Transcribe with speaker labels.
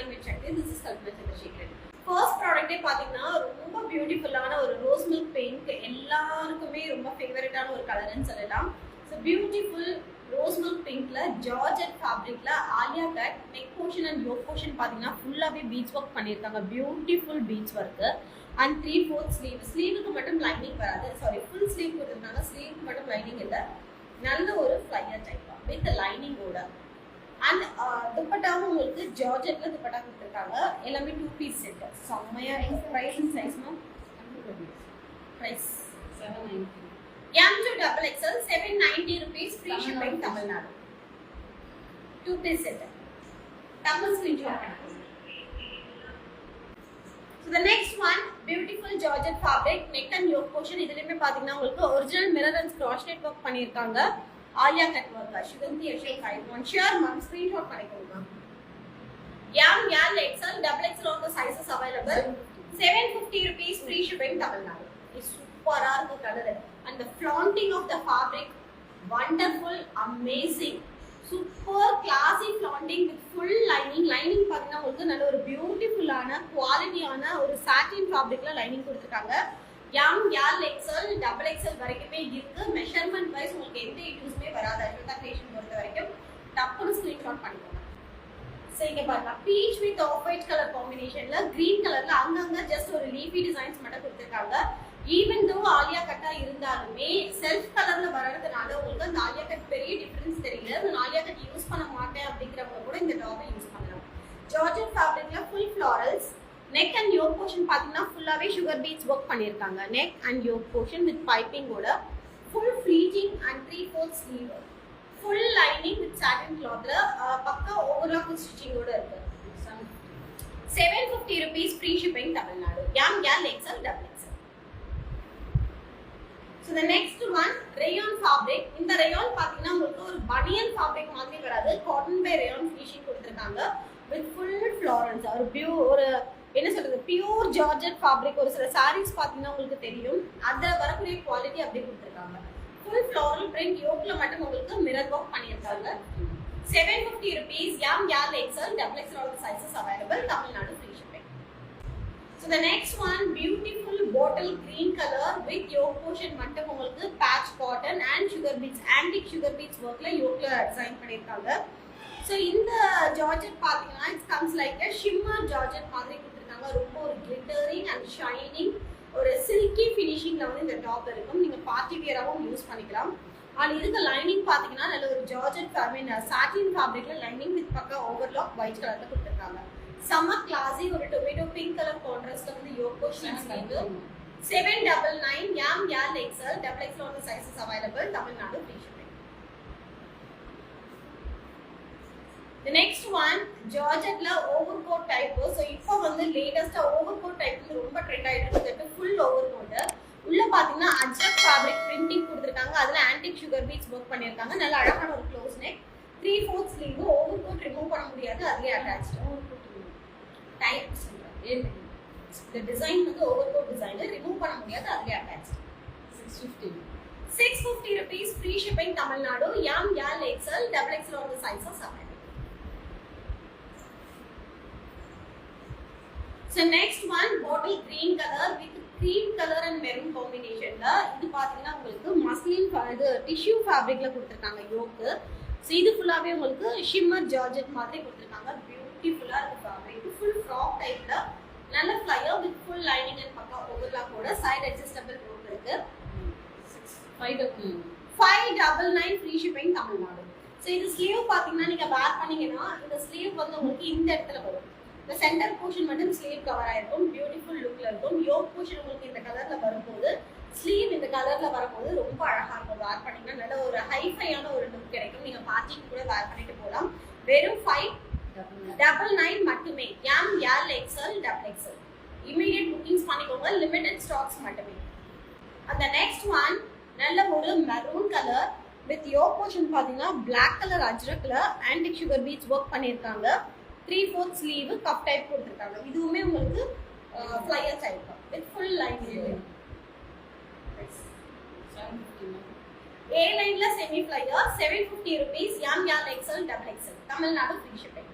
Speaker 1: Morning with Shakti. This is Kalpana Chandrasekhar. First product பாத்தீங்கன்னா ரொம்ப பியூட்டிஃபுல்லான ஒரு ரோஸ் மில்க் பிங்க், எல்லாருக்குமே ரொம்ப ஃபேவரட்டான ஒரு கலர்னு சொல்லலாம். ஸோ பியூட்டிஃபுல் ரோஸ் மில்க் பிங்க்ல ஜார்ஜெட் ஃபேப்ரிக்ல Alia cut neck portion and yoke portion பாத்தீங்கன்னா ஃபுல்லாவே பீட்ஸ் ஒர்க் பண்ணியிருக்காங்க. Beautiful beads work and 3/4 sleeve. ஸ்லீவுக்கு மட்டும் லைனிங் வராது, சாரி ஃபுல் ஸ்லீவ் கொடுத்துருக்காங்க. ஸ்லீவுக்கு மட்டும் லைனிங் இல்லை, நல்ல ஒரு ஃப்ளையர் டைப் வித் லைனிங்கோட. அண்ட் துப்பட்டாவும் உங்களுக்கு ஜார்ஜெட்ல துப்பட்டா கொடுத்துருக்காங்க. எல்லாமே 2 பீஸ் செட். செம்மையா இருக்கு. Price and size ma'am price 790. M to XXL 790 rupees free shipping Tamil Nadu. 2 piece set. Tamil screenshot பண்ணுங்க. So the next one, beautiful georgette fabric neck and yoke portion. இதுலயுமே பாத்தீங்கன்னா உங்களுக்கு original mirror and cross net work பண்ணிருக்காங்க. Alia cut work. Sugandhi Ashok icon share ma'am screenshot பண்ணிக்கோங்க. M L XL XXL all the sizes available. 750 rupees free shipping Tamil Nadu. இது சூப்பரா இருக்கு colour. And the flaunting of the fabric wonderful, amazing. Super கிளாசி flaunting with full lining. Lining பாத்தீங்கன்னா உங்களுக்கு நல்ல ஒரு பியூட்டிஃபுல்லான குவாலிட்டியான ஒரு சாட்டின் ஃபேப்ரிக்ல லைனிங் கொடுத்துருக்காங்க. M L XL XXL வரைக்குமே இருக்கு. மெஷர்மெண்ட் வைஸ் உங்களுக்கு எந்த இஷ்யூஸ்மே வராது. அஸ்வதா கிரியேஷன் பொறுத்த வரைக்கும் டப்புன்னு ஸ்கிரீன்ஷாட் பண்ணிக்கோங்க. சோ இங்க பாருங்க, peach with off white colour காம்பினேஷன்ல கிரீன் கலர்ல அங்கங்க ஜஸ்ட் ஒரு லீஃபி டிசைன்ஸ் மட்டும் கொடுத்துருக்காங்க. ஈவன் தோ ஆலியா கட்டா இருந்தாலுமே செல்ஃப் கலர்ல வரதுனால உங்களுக்கு அந்த ஆலியா கட் பெரிய டிஃபரன்ஸ் தெரியல. நான் ஆலியா கட் யூஸ் பண்ண மாட்டேன் அப்படிங்கிறவங்க கூட இந்த டாப்பை யூஸ் பண்ணலாம். ஜார்ஜெட் ஃபேப்ரிக்ல full florals. Neck and yoke portion பாத்தீங்கன்னா ஃபுல்லாவே சுகர் பீட்ஸ் ஒர்க் பண்ணிருக்காங்க. Neck and yoke portion with பைப்பிங்கோட full fleeting and 3/4 sleeve. Full lining with satin கிளாத்ல பக்கா ஓவர்லாக் ஸ்டிச்சிங்கோட இருக்கு. 750 rupees free shipping Tamil Nadu. M L XL XXL. So the next one, rayon fabric. இந்த rayon பாத்தீங்கன்னா உங்களுக்கு ஒரு பனியன் fabric மாதிரி வராது. காட்டன் பை rayon finishing கொடுத்திருக்காங்க with full florals. ஒரு என்ன சொல்றது, பியூர் ஜார்ஜெட் ஃபேப்ரிக். ஒரு சில sarees பாத்தீங்கன்னா உங்களுக்கு தெரியும், அதுல வரக்கூடிய குவாலிட்டி அப்படியே கொடுத்திருக்காங்க. full floral print யோக்ல மட்டும் உங்களுக்கு மிரர் ஒர்க் பண்ணிருக்காங்க. 750 rupees. M L XL XXL all the sizes available. Tamil Nadu free shipping. So the next one, beautiful bottle green color with yoke portion மட்டும் உங்களுக்கு patch cotton and sugar beads, antique sugar beads workல யோக்ல design பண்ணிருக்காங்க. So இந்த georgette பாத்தீங்கன்னா it comes like a shimmer georgette மாதிரி கொடுத்திருக்காங்க. ரொம்ப ஒரு glittering and shining, ஒரு silky finishingல வந்து இந்த டாப் இருக்கும். நீங்க பார்ட்டி வியராவும் யூஸ் பண்ணிக்கலாம். அது இருக்க லைனிங் பாத்தீங்கன்னா நல்ல ஒரு ஜார்ஜெட் சாட்டின் ஃபேப்ரிக்ல லைனிங் வித் பக்கா ஓவர்லாக் ஒயிட் கலர்ல கொடுத்திருக்காங்க. செம்ம கிளாஸி, ஒரு டொமேட்டோ பிங்க் கலர் கான்ட்ராஸ்ட்ல வந்து யோக் போர்ஷன் இருக்கு. 799. M L XL XXL all the sizes available. Tamil Nadu free shipping. The next one, ஜார்ஜெட்ல ஓவர்கோட் டைப். சோ இப்போ வந்து லேட்டஸ்டா ஓவர்கோட் டைப் ரொம்ப ட்ரெண்ட் ஆயிட்டு இருக்கு. ஃபுல் ஓவர்கோட் உள்ள பாத்தீங்கன்னா அஜ்ரக் ஃபேப்ரிக் பிரிண்டிங் கொடுத்திருக்காங்க. அதுல ஆன்டிக் சுகர் பீட்ஸ் ஒர்க் பண்ணிருக்காங்க. நல்ல அழகான ஒரு close neck, 3/4 sleeve. Overcoat remove பண்ண முடியாது, அதுலயே அட்டாச்ட் டைப் சொல்றேன். இந்த டிசைன் வந்து ஓவர்கோட் டிசைன், ரிமூவ் பண்ண முடியாது, அதுலயே attached. 650 rupees free shipping Tamil Nadu. M L XL XXL all the sizes available. So next one, bottle green color with cream color and maroon combinationல. இது பாத்தீங்கன்னா உங்களுக்கு மஸ்லின் இது டிஷ்யூ ஃபேப்ரிக்ல கொடுத்திருக்காங்க யோக்கு. சோ இது ஃபுல்லாவே உங்களுக்கு ஷிம்மர் ஜார்ஜெட் மாதிரி கொடுத்திருக்காங்க. பியூட்டிஃபுல்லா இருக்கு ஃபேப்ரிக். ஃபுல் ஃப்ராக் டைப்ல நல்ல flyer with full lining and பக்கா ஓவர்லாக்கோட சைடு அட்ஜஸ்டபிள் ரோப் இருக்கு. 599 free shipping தமிழ்நாடு. சோ இது ஸ்லீவ் பாத்தீங்கன்னா நீங்க வேர் பண்ணீங்கன்னா இந்த ஸ்லீவ் வந்து உங்களுக்கு இந்த இடத்துல வரும். இந்த சென்டர் போர்ஷன் மட்டும் ஸ்லீவ் கவர் ஆயிருக்கும். பியூட்டிஃபுல் லுக்ல இருக்கும். யோக் போர்ஷன் உங்களுக்கு இந்த கலர்ல வரும்போது, ஸ்லீவ் இந்த கலர்ல வரும்போது ரொம்ப அழகா இருக்கும். வேர் பண்ணீங்கன்னா நல்ல ஒரு ஹைஃபையான ஒரு லுக் கிடைக்கும். நீங்க பார்ட்டிக்கு கூட வேர் பண்ணிட்டு போகலாம். வெறும் 599 மட்டுமே. M L XL XXL. Immediate bookings பண்ணிக்கோங்க. லிமிடெட் ஸ்டாக்ஸ் மட்டுமே. அந்த நெக்ஸ்ட் ஒன், நல்ல ஒரு maroon colour with yoke portion பாத்தீங்கன்னா பிளாக் கலர் அஜ்ரக்ல ஆன்டிக் சுகர் பீட்ஸ் ஒர்க் பண்ணிருக்காங்க. 3/4 ஸ்லீவ் கப் டைப் கொடுத்திருக்காங்க. இதுவுமே உங்களுக்கு flare type with full lining. A லைன்ல semi flare. 750 rupees. M L XL XXL Tamil Nadu free shipping.